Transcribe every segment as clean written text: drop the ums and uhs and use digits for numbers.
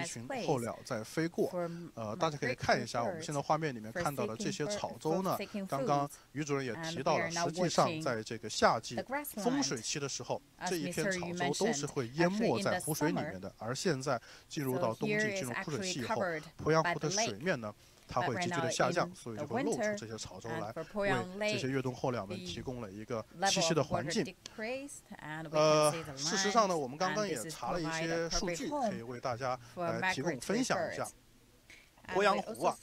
一群候鸟在飞过。大家可以看一下我们现在画面里面看到的这些草洲呢，刚刚于主任也提到了，实际上在这个夏季丰水期的时候，这一片草洲都是会淹没在湖水里面的。而现在进入到冬季，进入枯水期以后，鄱阳湖的水面呢，它会急剧的下降，所以就会露出这些草洲来，为这些越冬候鸟们提供了一个栖息的环境。事实上呢，我们刚刚也查了一些数据，可以为大家来提供分享一下。鄱阳湖啊，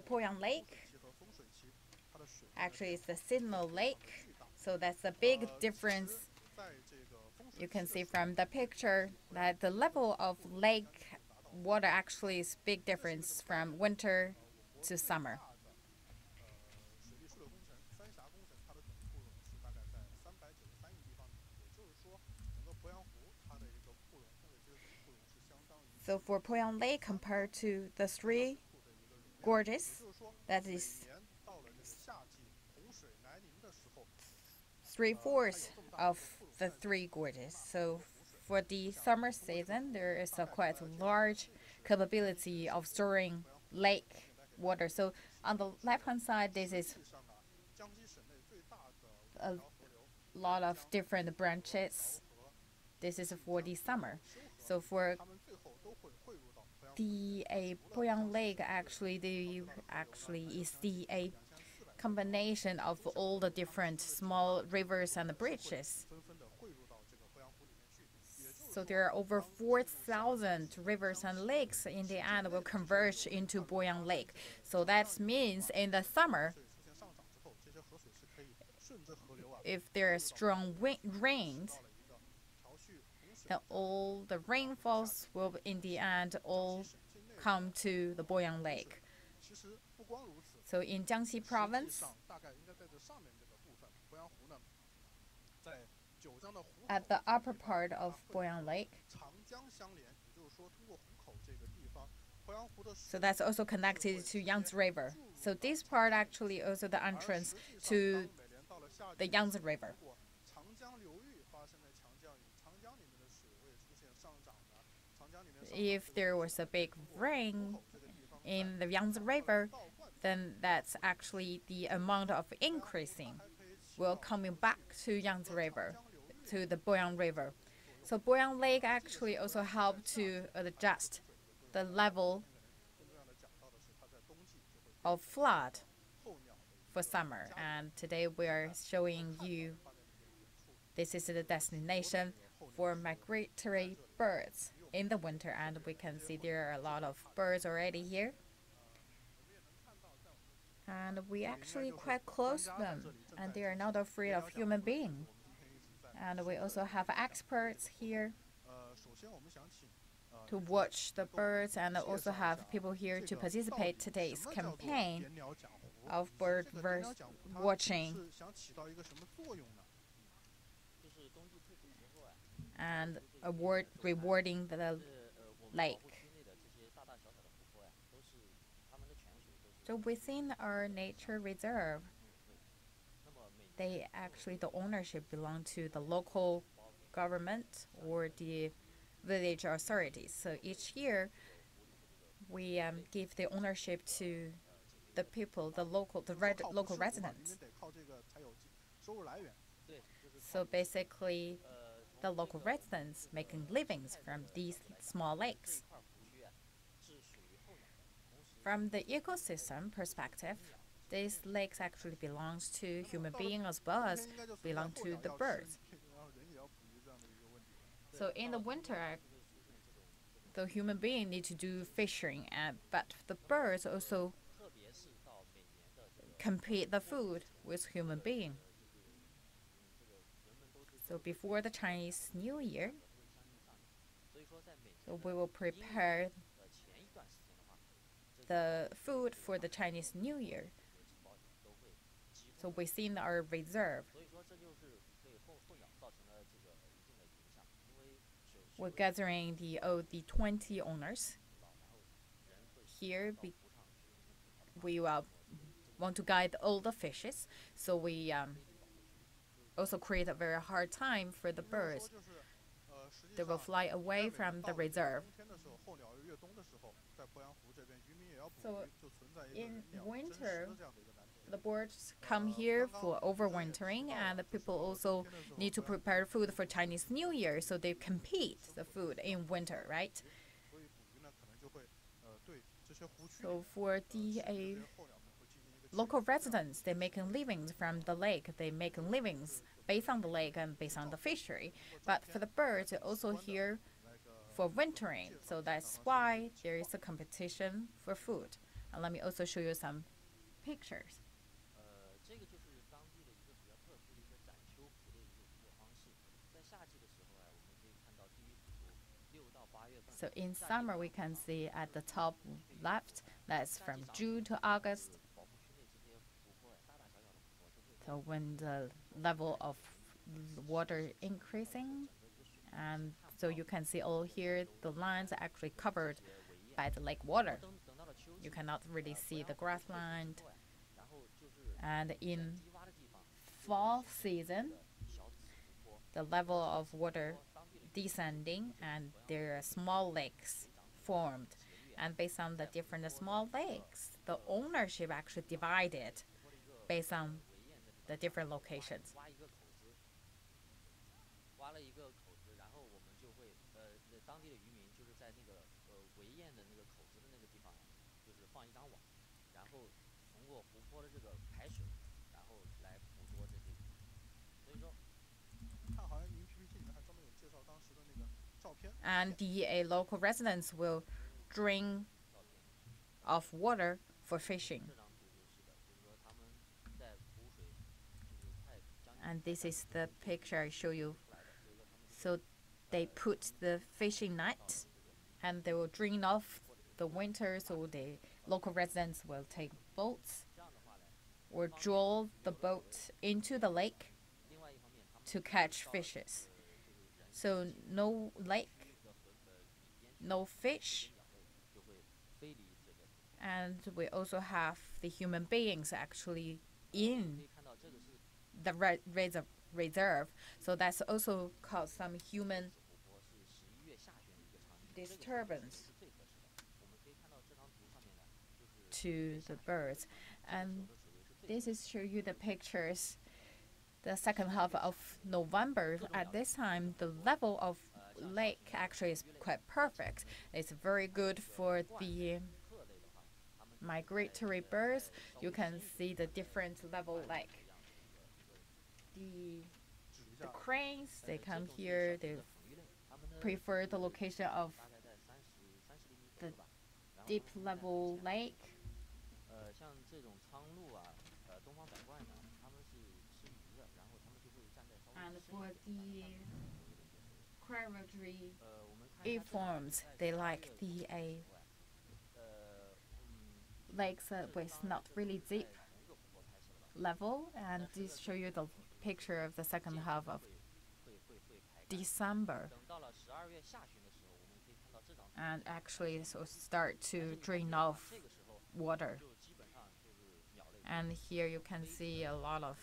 Poyang Lake actually is the seasonal lake, so that's a big difference. You can see from the picture that the level of lake water actually is big difference from winter to summer. So for Poyang Lake, compared to the three gorges, that is 3/4 of the three gorges. So for the summer season, there is a quite large capability of storing lake water. So on the left-hand side, this is a lot of different branches. This is for the summer. So for the Poyang Lake, actually is a combination of all the different small rivers and bridges. So there are over 4,000 rivers and lakes in the end will converge into Poyang Lake. So that means in the summer, if there are strong rains, then all the rainfalls will in the end all come to the Poyang Lake. So in Jiangxi province, at the upper part of Poyang Lake, so that's also connected to Yangtze River. So this part actually also the entrance to the Yangtze River. If there was a big rain in the Yangtze River, then that's actually the amount of increasing will coming back to Yangtze River, to the Poyang River. So Poyang Lake actually also help to adjust the level of flood for summer. And today we are showing you this is the destination for migratory birds in the winter, and we can see there are a lot of birds already here. And we actually quite close to them, and they are not afraid of human being. And we also have experts here to watch the birds, and also have people here to participate today's campaign of bird watching and rewarding the lake. So within our nature reserve, the ownership belong to the local government or the village authorities. So each year, we give the ownership to the people, the local residents. So basically, the local residents making livings from these small lakes. From the ecosystem perspective, these lakes actually belongs to human beings as well as belong to the birds. So in the winter, the human being need to do fishing, but the birds also compete the food with human being. So before the Chinese New Year, so we will prepare the food for the Chinese New Year. So within our reserve, we're gathering the 20 owners. Here we want to guide all the fishes, so we also create a very hard time for the birds. they will fly away from the reserve. So in winter, the birds come here for overwintering, and the people also need to prepare food for Chinese New Year, so they compete the food in winter, right? So for the local residents, they make livings from the lake. They make livings based on the lake and based on the fishery. But for the birds, they're also here for wintering. So that's why there is a competition for food. And let me also show you some pictures. So in summer, we can see at the top left, that's from June to August. So when the level of water increasing, and so you can see all here, the lines are actually covered by the lake water. You cannot really see the grassland. And in fall season, the level of water descending, and there are small lakes formed. And based on the different small lakes, the ownership actually divided based on the different locations. And the local residents will drink of water for fishing. And this is the picture I show you. So they put the fishing net and they will drain off the winter, so the local residents will take boats or draw the boat into the lake to catch fishes. So no lake, no fish. And we also have the human beings actually in the reserve. So that's also caused some human disturbance to the birds. And this is show you the pictures. The second half of November, at this time, the level of lake actually is quite perfect. It's very good for the migratory birds. You can see the different level, like the cranes, they come here, they prefer the location of the deep level lake. And for the migratory earthworms, they like the lakes with not really deep level. And this show you the picture of the second half of December. And actually so start to drain off water. And here you can see a lot of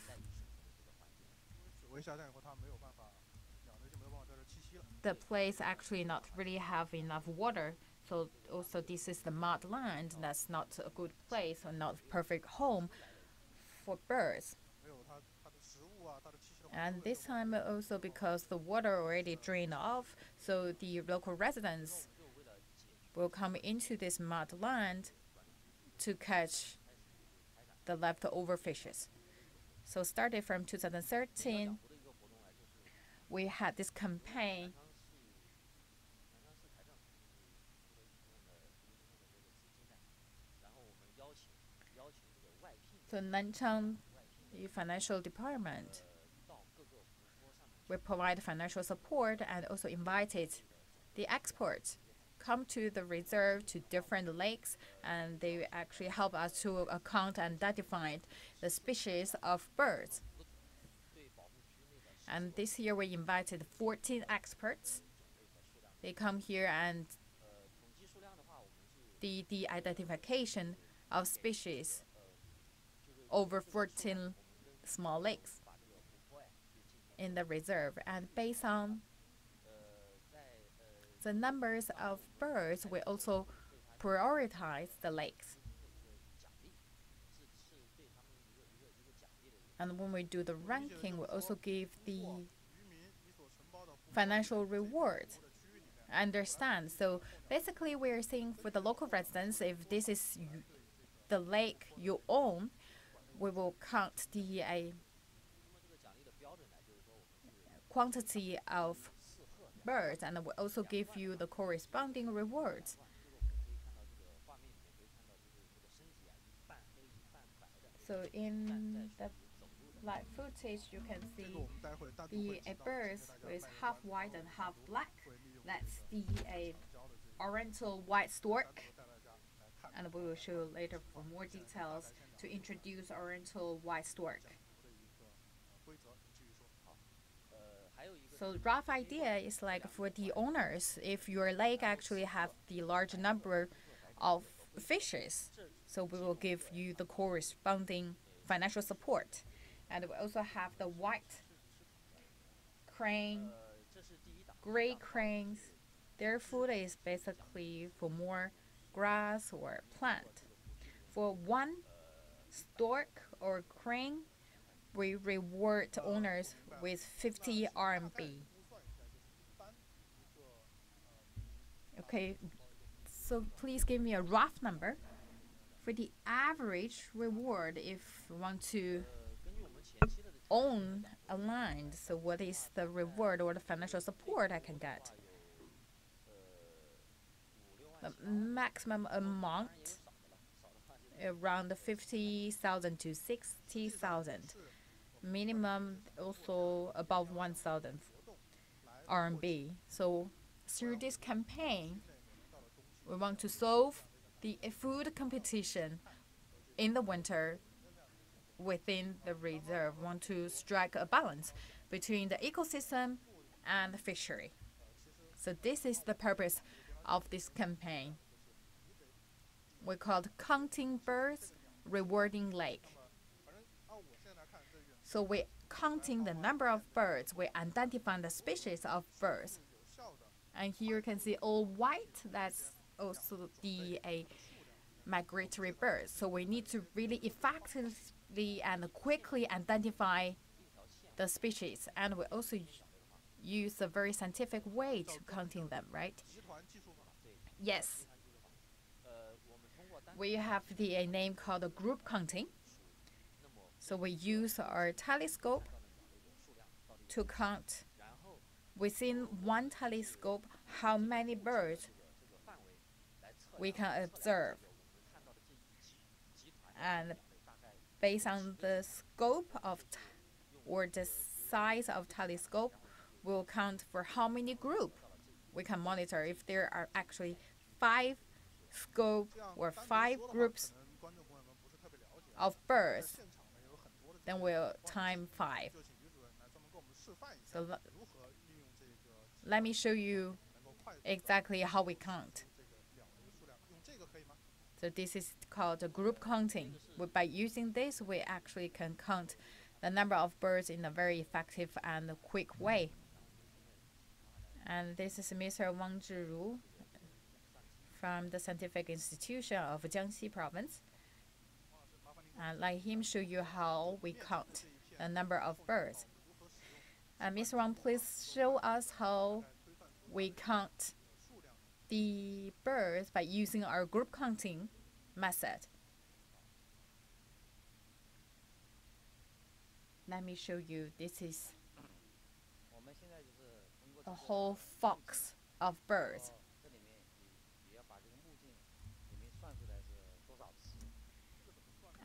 the place actually not really have enough water. So also this is the mud land. That's not a good place or not perfect home for birds. And this time also because the water already drained off, so the local residents will come into this mud land to catch the leftover fishes. So started from 2013, we had this campaign. So Nanchang Financial Department, we provide financial support and also invited the experts come to the reserve, to different lakes, and they actually help us to account and identify the species of birds. And this year we invited 14 experts. They come here and the identification of species over 14 small lakes in the reserve. And based on the numbers of birds, we also prioritize the lakes. And when we do the ranking, we also give the financial rewards. Understand? So basically, we're saying for the local residents, if this is the lake you own, we will count the quantity of birds, and we also give you the corresponding rewards. So in the live footage, you can see the birds with half white and half black. That's the oriental white stork. And we will show later for more details to introduce oriental white stork. So rough idea is like for the owners, if your lake actually have the large number of fishes, so we will give you the corresponding financial support. And we also have the white crane, gray cranes. Their food is basically for more grass or plant. For one stork or crane, we reward owners with 50 RMB. Okay, so please give me a rough number for the average reward if you want to own a land. So what is the reward or the financial support I can get? The maximum amount around 50,000 to 60,000. Minimum also above 1,000 RMB. So through this campaign, we want to solve the food competition in the winter within the reserve. We want to strike a balance between the ecosystem and the fishery. So this is the purpose of this campaign. We call it Counting Birds, Rewarding Lake. So we're counting the number of birds. We're identifying the species of birds. And here you can see all white. That's also the migratory birds. So we need to really effectively and quickly identify the species. And we also use a very scientific way to counting them, right? Yes. We have the name called a group counting. So we use our telescope to count within one telescope how many birds we can observe. And based on the scope of or the size of telescope, we'll count for how many groups we can monitor. If there are actually 5 scope or 5 groups of birds, then we'll time 5. So let me show you exactly how we count. So this is called a group counting. By using this, we actually can count the number of birds in a very effective and quick way. And this is Mr. Wang Zhiru from the Scientific Institution of Jiangxi Province. And let him show you how we count the number of birds. Ms. Wang, please show us how we count the birds by using our group counting method. Let me show you. This is a whole fox of birds.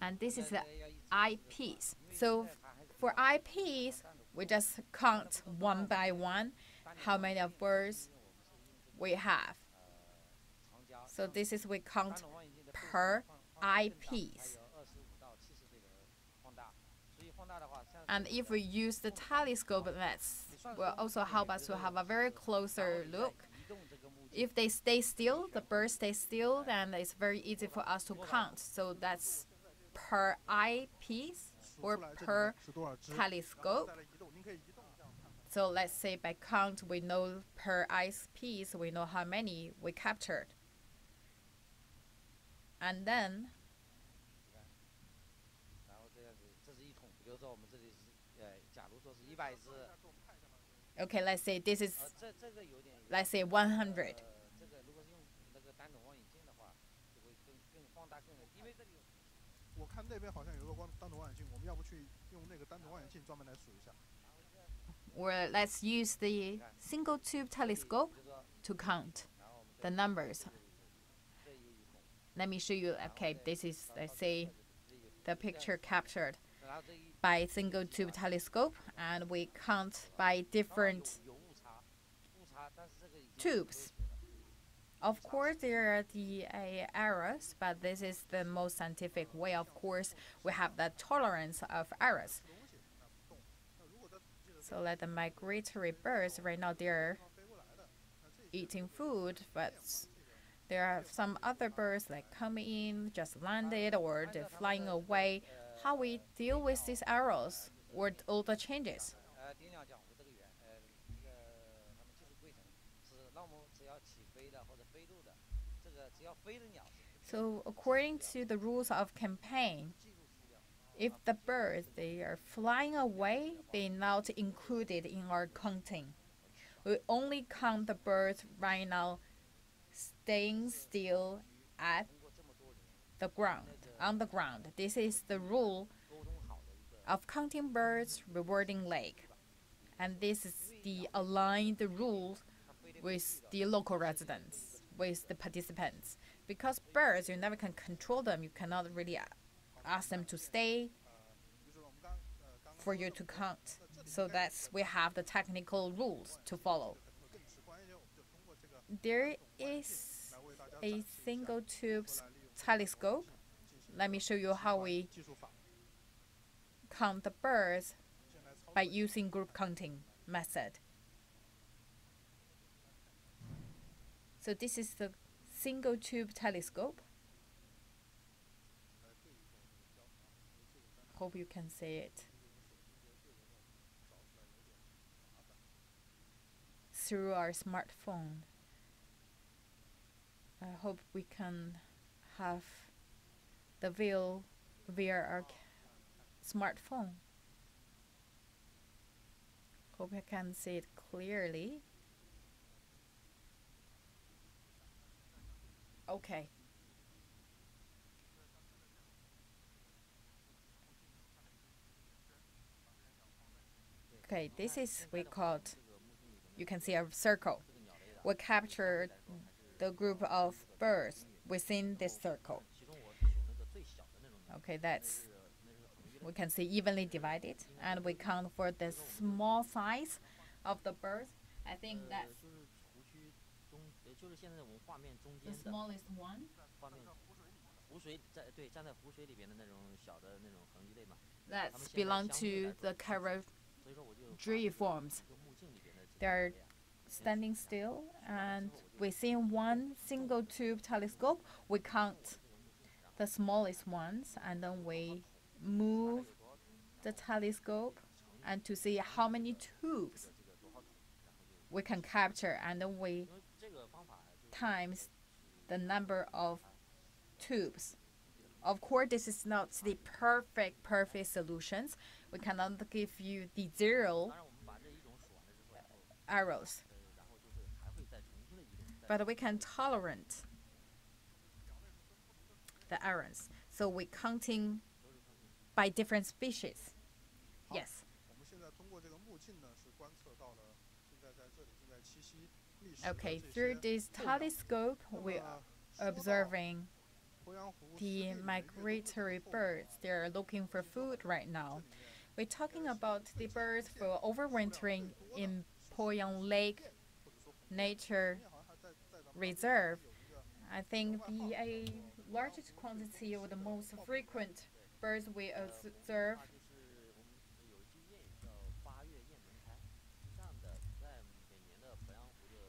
And this is the eyepiece. So for eyepiece, we just count one by one how many of birds we have. So this is we count per eyepiece. And if we use the telescope, that will also help us to have a very closer look. If they stay still, the birds stay still, then it's very easy for us to count. So that's per eyepiece or per telescope. So let's say by count, we know per ice piece, we know how many we captured. And then, okay, let's say this is, let's say 100. Or let's use the single tube telescope to count the numbers. Let me show you. Okay, this is, let's say, the picture captured by single tube telescope, and we count by different tubes. Of course, there are the errors, but this is the most scientific way. Of course, we have the tolerance of errors. So like the migratory birds, right now they're eating food, but there are some other birds like coming in, just landed, or they're flying away. How we deal with these errors or all the changes? So according to the rules of campaign, if the birds they are flying away, they're not included in our counting. We only count the birds right now staying still at the ground, on the ground. This is the rule of counting birds rewarding lake. And this is the aligned rule with the local residents, with the participants. Because birds, you never can control them. You cannot really ask them to stay for you to count. So that's, we have the technical rules to follow. There is a single tube telescope. Let me show you how we count the birds by using group counting method. So this is the single tube telescope. Hope you can see it through our smartphone. I hope we can have the view via our smartphone. Hope you can see it clearly. Okay. Okay, this is we called, you can see a circle. We captured the group of birds within this circle. Okay, that's, we can see evenly divided, and we count for the small size of the birds. I think that's the smallest one. That's belong to the forms. They're standing still, and within one single tube telescope, we count the smallest ones, and then we move the telescope and to see how many tubes we can capture, and then we times the number of tubes. Of course, this is not the perfect solutions. We cannot give you the zero errors, but we can tolerate the errors. So we're counting by different species. Yes. Okay, through this telescope, we are observing the migratory birds. They're looking for food right now. We're talking about the birds for overwintering in Poyang Lake Nature Reserve. I think the largest quantity or the most frequent birds we observe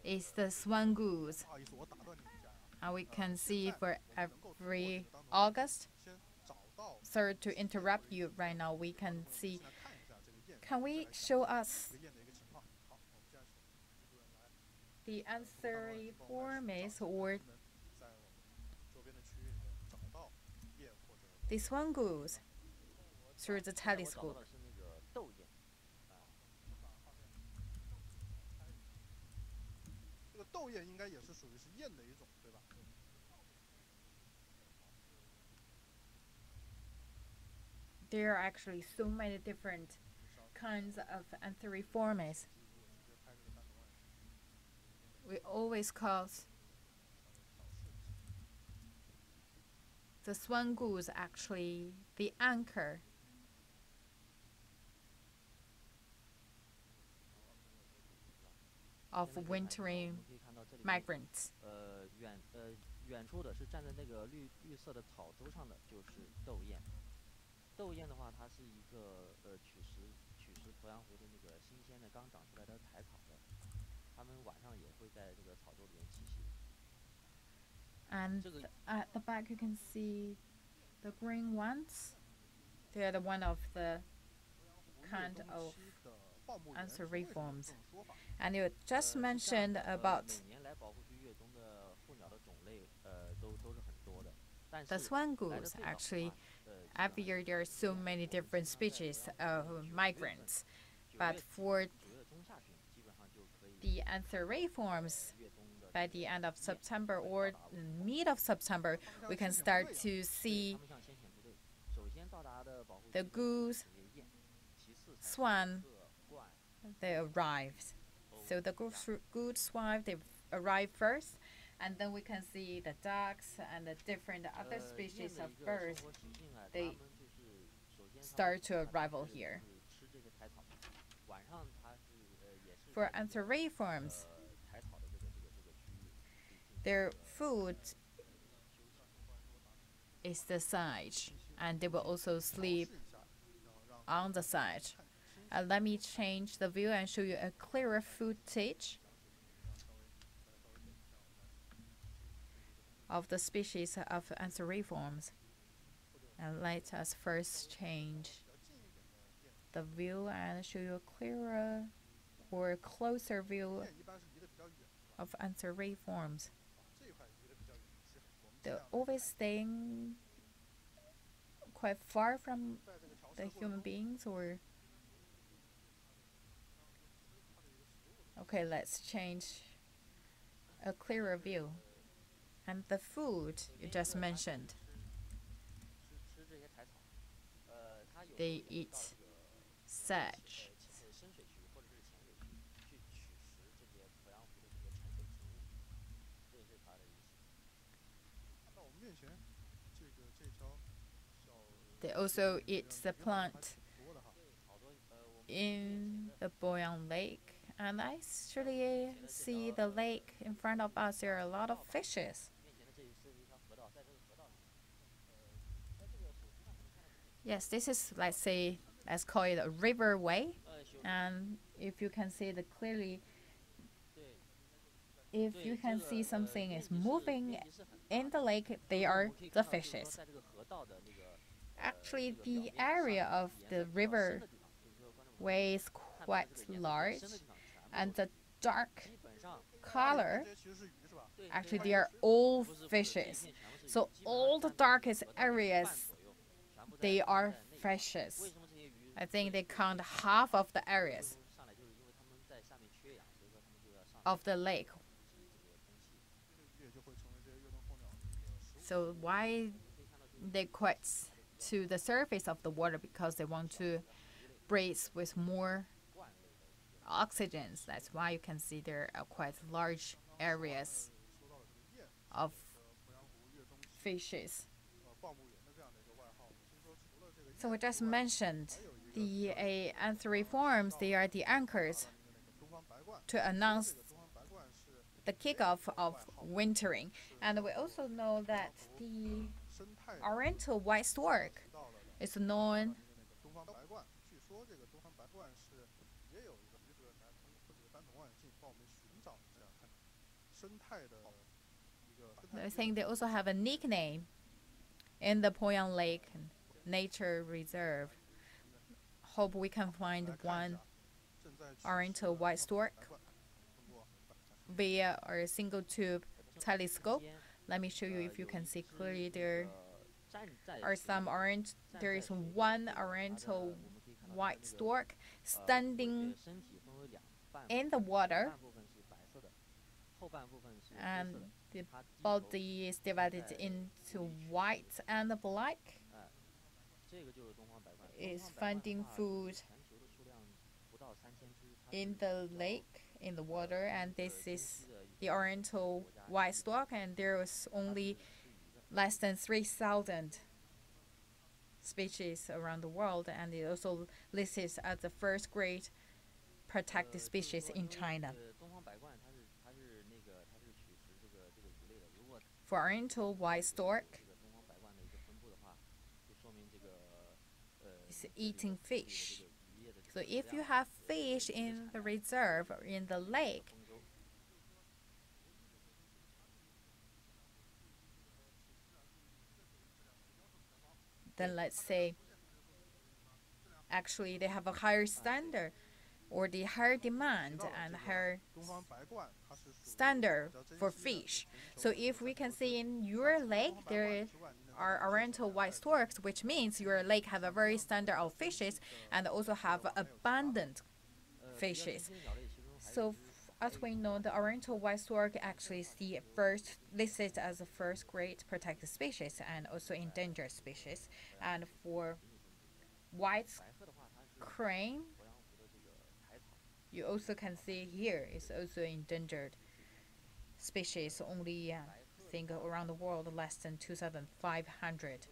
is the swan goose. And we can see for every August. Sorry to interrupt you right now. We can see. Can we show us the antheriformes or the swan goose through the telescope. There are actually so many different kinds of antheriformes. We always call the swan goose actually the anchor of wintering migrants. 远处的是站在那个绿色的草洲上的，就是斗雁。斗雁的话，它是一个取食鄱阳湖的那个新鲜的刚长出来的苔草的，它们晚上也会在这个草洲里面栖息。And at the back you can see the green ones. They are the one of the kind of antheriforms. And you just mentioned about the swan goose. Actually, every year there are so many different species of migrants. But for the antheriforms, by the end of September or mid of September, we can start to see the goose, swan, they arrived. So the goose, swan, they arrive first, and then we can see the ducks and the different other species of birds. They start to arrival here. For antheriforms, their food is the side, and they will also sleep on the side. Let me change the view and show you a clearer footage of the species of antheriforms. And let us first change the view and show you a clearer or closer view of antheriforms. They're always staying quite far from the human beings, or okay, let's change a clearer view. And the food you just mentioned, they eat sedge. They also eat the plant in the Poyang Lake. And I actually see the lake in front of us. There are a lot of fishes. Yes, this is, let's call it a riverway. And if you can see it clearly, if you can see something is moving in the lake, they are the fishes. Actually, the area of the riverway is quite large, and the dark color, actually they are all fishes. So all the darkest areas, they are fishes. I think they count half of the areas of the lake. So why they quite to the surface of the water? Because they want to breathe with more oxygen. That's why you can see there are quite large areas of fishes. So we just mentioned the antheriforms. They are the anchors to announce the kickoff of wintering. And we also know that the Oriental white stork is known I think they also have a nickname in the Poyang Lake Nature Reserve. Hope we can find one Oriental white stork. via a single tube telescope. Let me show you if you can see clearly. There are some orange. There is one oriental white stork standing in the water, and the body is divided into white and black. Is finding food in the lake, in the water, and this is the oriental white stork, and there was only less than 3,000 species around the world, and it also listed as the first grade protected species in China. For oriental white stork, it's eating fish. So if you have fish in the reserve or in the lake, then let's say actually they have a higher standard or the higher demand and higher standard for fish. So if we can see in your lake there are oriental white storks, which means your lake have a very standard of fishes and also have abundant fishes. So as we know, the oriental white stork actually is the first listed as a first grade protected species and also endangered species. And for white crane, you also can see here is also endangered species, only I think around the world less than 2,500.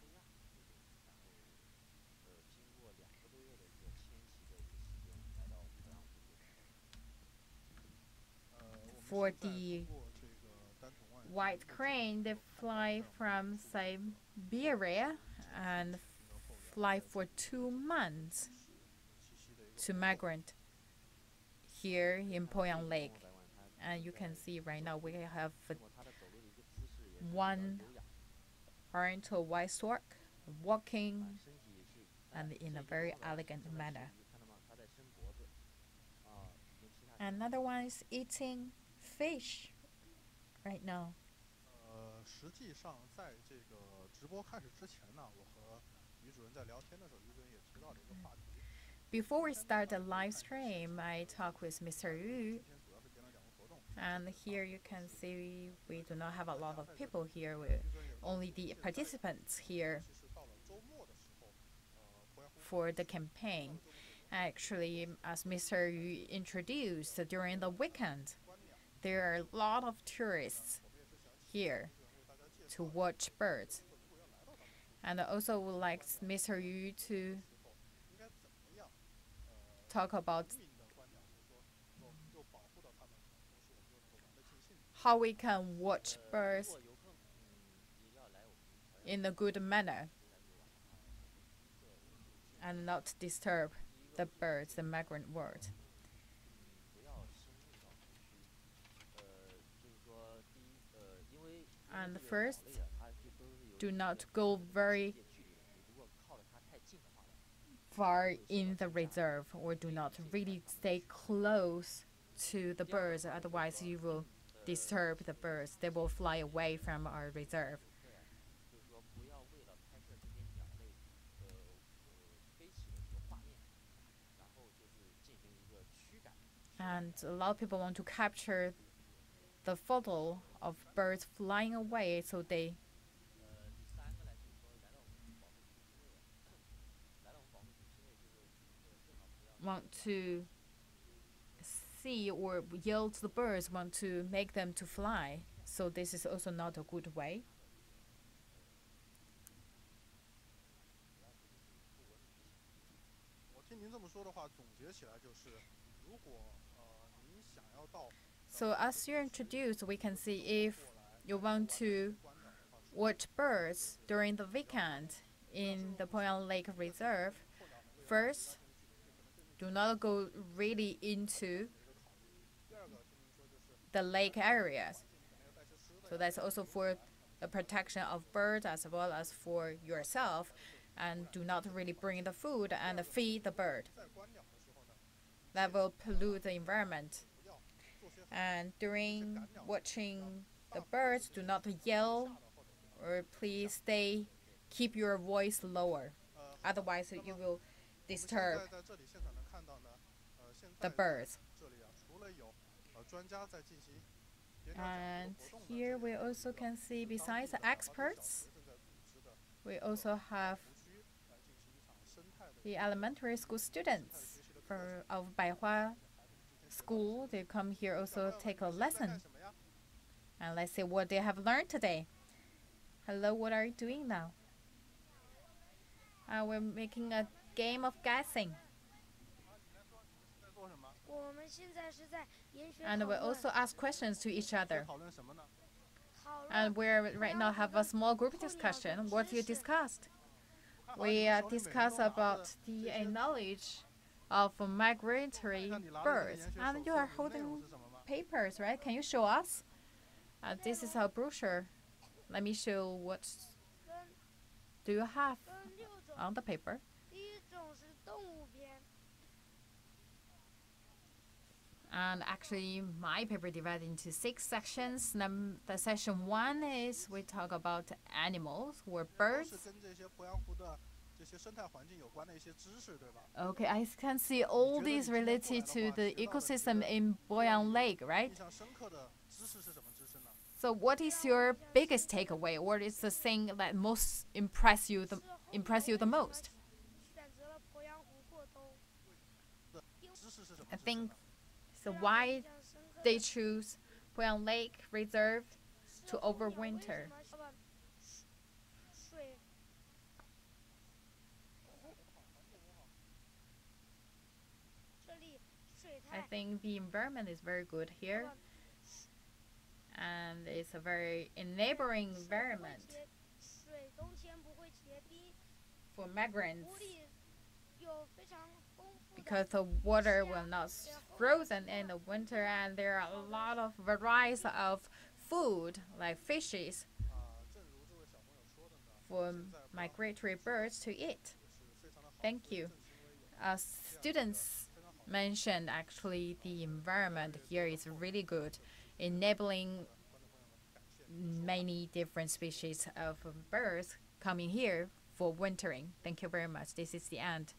For the white crane, they fly from Siberia and fly for 2 months to migrate here in Poyang Lake. And you can see right now we have one oriental white stork walking and in a very elegant manner. Another one is eating fish right now. 实际上在这个直播开始之前呢，我和于主任在聊天的时候，于主任也提到了一个话题。Before we start the live stream, I talked with Mr. Yu, and here you can see we do not have a lot of people here, only the participants here for the campaign. Actually, as Mr. Yu introduced, during the weekend, there are a lot of tourists here to watch birds. And I also would like Mr. Yu to talk about how we can watch birds in a good manner and not disturb the birds, the migrant birds. And first, do not go very far in the reserve, or do not really stay close to the birds, otherwise you will disturb the birds. They will fly away from our reserve. And a lot of people want to capture the photo of birds flying away, so they want to see or yell to the birds, want to make them to fly. So this is also not a good way. So as you introduced, we can see if you want to watch birds during the weekend in the Poyang Lake Reserve, first, do not go really into the lake areas. So that's also for the protection of birds as well as for yourself. And do not really bring the food and feed the bird. That will pollute the environment. And during watching the birds, do not yell, or please keep your voice lower. Otherwise, you will disturb the birds. And here we also can see, besides the experts, we also have the elementary school students of Baihua School. They come here also take a lesson. And let's see what they have learned today. Hello, what are you doing now? We're making a game of guessing. And we also ask questions to each other. And we right now have a small group discussion. What you discussed? We discuss about the knowledge of migratory birds. And you are holding papers, right? Can you show us? This is our brochure. Let me show what do you have on the paper. And actually, my paper divided into 6 sections. The section 1 is we talk about animals or birds. Okay, I can see all these related to the ecosystem in Poyang Lake, right? So what is your biggest takeaway? What is the thing that most impress you the most? I think so why they choose Poyang Lake Reserve to overwinter. I think the environment is very good here, and it's a very enabling environment for migrants, because the water will not frozen in the winter, and there are a lot of varieties of food like fishes for migratory birds to eat. Thank you. Students mentioned actually the environment here is really good, enabling many different species of birds coming here for wintering. Thank you very much. This is the end.